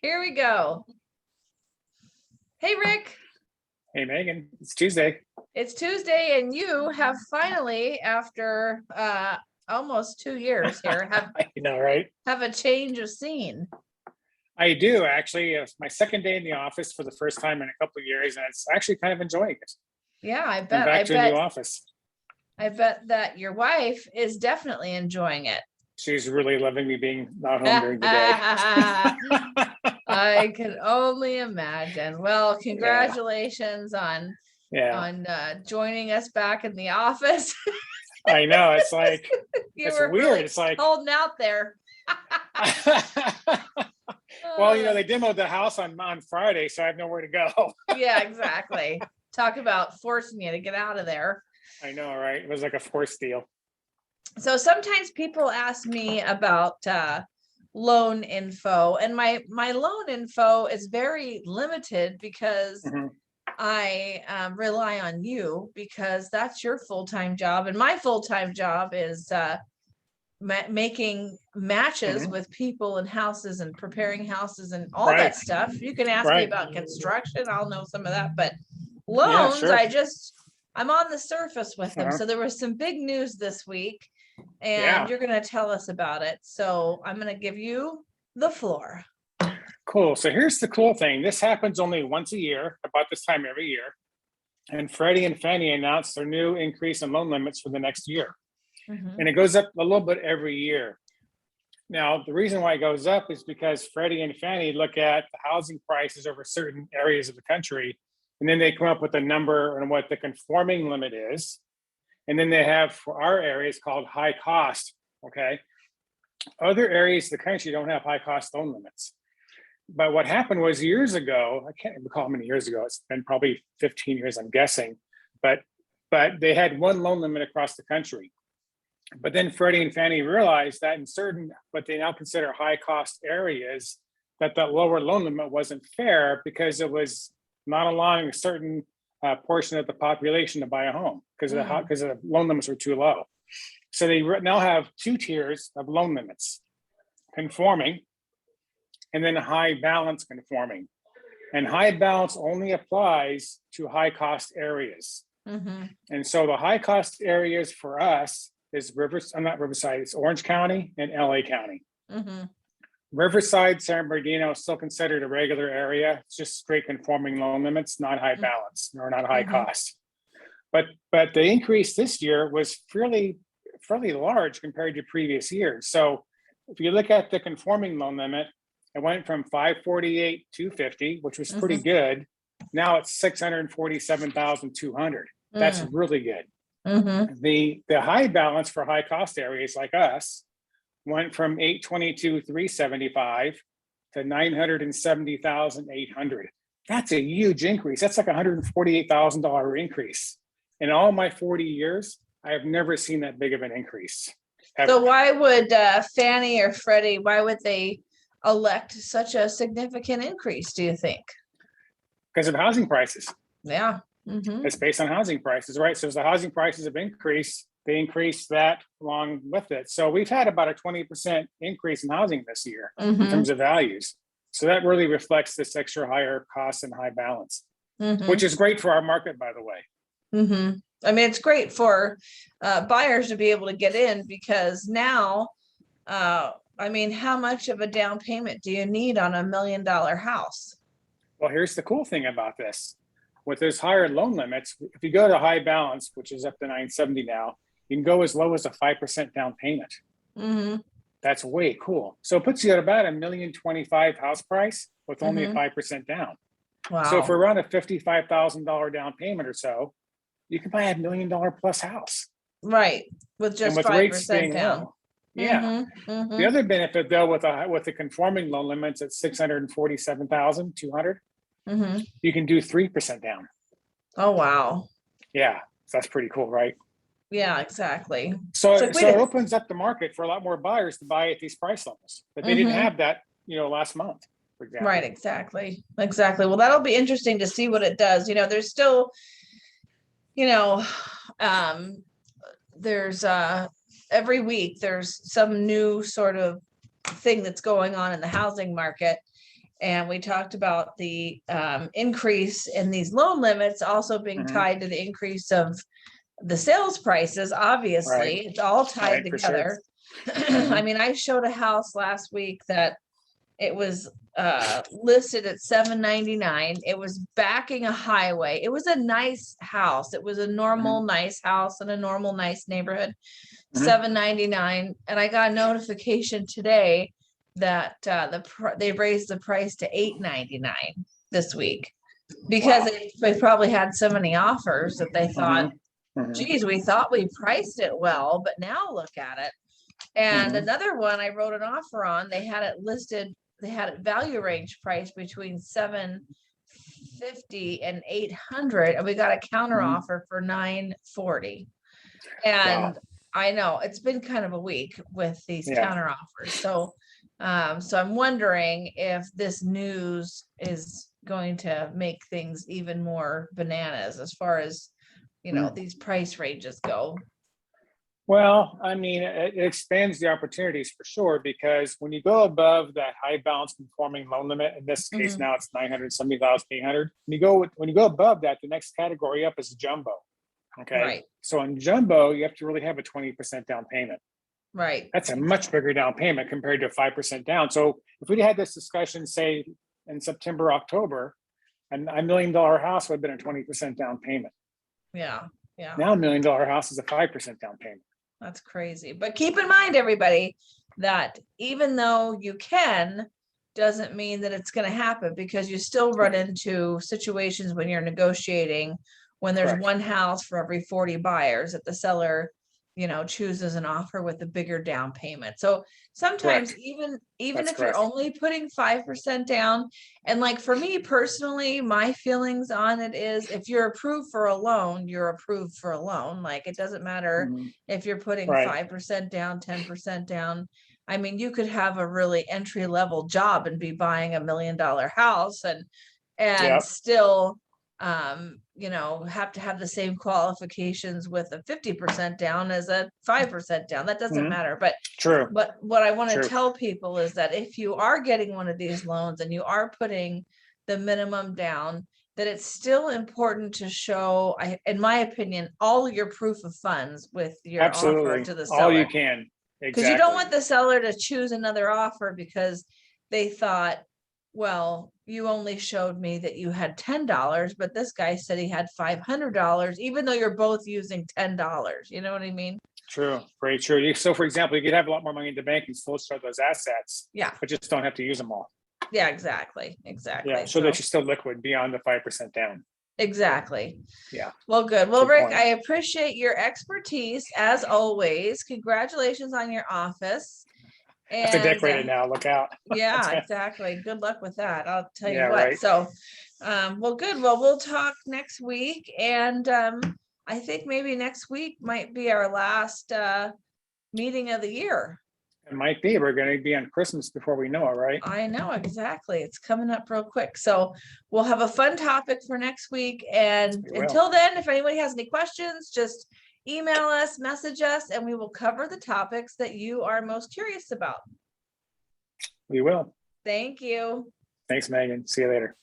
Here we go. Hey, Rick. Hey, Megan, it's Tuesday. It's Tuesday, and you have finally, after almost 2 years here, Right? have a change of scene. I do actually. It's my second day in the office for the first time in a couple of years, and it's actually kind of enjoying it. Yeah, I I'm bet. back to a new office. I bet that your wife is definitely enjoying it. She's really loving me being not home during the day. I can only imagine. Well, congratulations on joining us back in the office. I know, it's like It's weird. Really it's like holding out there. Well, they demoed the house on Friday, so I have nowhere to go. Yeah, exactly. Talk about forcing you to get out of there. I know, right? It was like a forced deal. So sometimes people ask me about loan info, and my loan info is very limited because I rely on you, because that's your full-time job, and my full-time job is making matches with people and houses and preparing houses and all that stuff. You can ask me about construction, I'll know some of that, but loans, I'm on the surface with them. So there was some big news this week, and you're going to tell us about it. So I'm going to give you the floor. Cool. So here's the cool thing. This happens only once a year, about this time every year. And Freddie and Fannie announced their new increase in loan limits for the next year. And it goes up a little bit every year. Now, the reason why it goes up is because Freddie and Fannie look at the housing prices over certain areas of the country, and then they come up with a number on what the conforming limit is. And then they have, for our areas, called high cost. Okay. Other areas of the country don't have high cost loan limits. But what happened was years ago, I can't recall how many years ago, it's been probably 15 years, I'm guessing, but they had one loan limit across the country. But then Freddie and Fannie realized that in certain, what they now consider high cost areas, that lower loan limit wasn't fair because it was not allowing a certain portion of the population to buy a home because the loan limits were too low. So they now have two tiers of loan limits: conforming, and then high balance conforming. And high balance only applies to high cost areas. And so the high cost areas for us is Riverside, it's Orange County and LA County. Riverside, San Bernardino is still considered a regular area. It's just straight conforming loan limits, not high balance, nor not high cost. But the increase this year was fairly large compared to previous years. So if you look at the conforming loan limit, it went from 548 250, which was pretty good. Now it's 647,200. That's really good. The high balance for high cost areas like us went from 822 375 to 970,800. That's a huge increase. That's like $148,000 increase. In all my 40 years, I have never seen that big of an increase. Ever. So why would Fannie or Freddie, why would they elect such a significant increase, do you think? Because of housing prices. Yeah. It's based on housing prices, right? So as the housing prices have increased, they increase that along with it. So we've had about a 20% increase in housing this year in terms of values. So that really reflects this extra higher cost and high balance, which is great for our market, by the way. I mean, it's great for buyers to be able to get in, because now, I mean, how much of a down payment do you need on $1 million house? Well, here's the cool thing about this. With those higher loan limits, if you go to high balance, which is up to 970 now, you can go as low as a 5% down payment. That's way cool. So it puts you at about $1,025,000 house price with only a 5% down. Wow. So for around a $55,000 down payment or so, you can buy $1 million plus house. Right. With just 5% down. Low. Yeah. The other benefit though, with the conforming loan limits at 647,200, you can do 3% down. Oh, wow. Yeah. So that's pretty cool, right? Yeah, exactly. So it opens up the market for a lot more buyers to buy at these price levels, but they didn't have that, last month, for example. Right. Exactly. Well, that'll be interesting to see what it does. There's still, there's every week there's some new sort of thing that's going on in the housing market. And we talked about the increase in these loan limits also being tied to the increase of the sales prices. Obviously, it's all tied together. I mean, I showed a house last week that it was listed at $799. It was backing a highway. It was a nice house. It was a normal nice house in a normal nice neighborhood. $799, and I got a notification today that they raised the price to $899 this week because they probably had so many offers that they thought, geez, we thought we priced it well, but now look at it. And another one I wrote an offer on, they had it listed, they had it value range priced between $750 and $800, and we got a counter offer for $940. And I know it's been kind of a week with these counter offers. So so I'm wondering if this news is going to make things even more bananas as far as, you know, these price ranges go. Well, I mean, it expands the opportunities for sure, because when you go above that high balance conforming loan limit, in this case now it's 970,800. When you go above that, the next category up is jumbo. Okay. Right. So in jumbo, you have to really have a 20% down payment. Right. That's a much bigger down payment compared to 5% down. So if we'd had this discussion, say in September, October, and $1 million house would have been a 20% down payment. Yeah. Yeah. Now $1 million house is a 5% down payment. That's crazy. But keep in mind, everybody, that even though you can, doesn't mean that it's going to happen, because you still run into situations when you're negotiating, when there's one house for every 40 buyers that the seller, you know, chooses an offer with a bigger down payment. So sometimes even if you're only putting 5% down, and like for me personally, my feelings on it is, if you're approved for a loan, you're approved for a loan. Like, it doesn't matter if you're putting 5% down, 10% down. I mean, you could have a really entry level job and be buying $1 million house and still you know, have to have the same qualifications with a 50% down as a 5% down. That doesn't matter. But But what I want to tell people is that if you are getting one of these loans and you are putting the minimum down, that it's still important to show, in my opinion, all your proof of funds with your offer to the seller. All you can. Because you don't want the seller to choose another offer because they thought, well, you only showed me that you had $10, but this guy said he had $500, even though you're both using $10. You know what I mean? True. Very true. So for example, you could have a lot more money in the bank and still start those assets. Yeah. But just don't have to use them all. Yeah, exactly. Exactly. Yeah. So that you're still liquid beyond the 5% down. Exactly. Yeah. Well, good. Well, Rick, I appreciate your expertise as always. Congratulations on your office. And to decorate it now, look out. Yeah, exactly. Good luck with that. I'll tell you what. Right. So, well, good. Well, we'll talk next week. And I think maybe next week might be our last meeting of the year. It might be. We're going to be on Christmas before we know it, right? I know, exactly. It's coming up real quick. So we'll have a fun topic for next week. And until then, if anybody has any questions, just email us, message us, and we will cover the topics that you are most curious about. We will. Thank you. Thanks, Megan. See you later.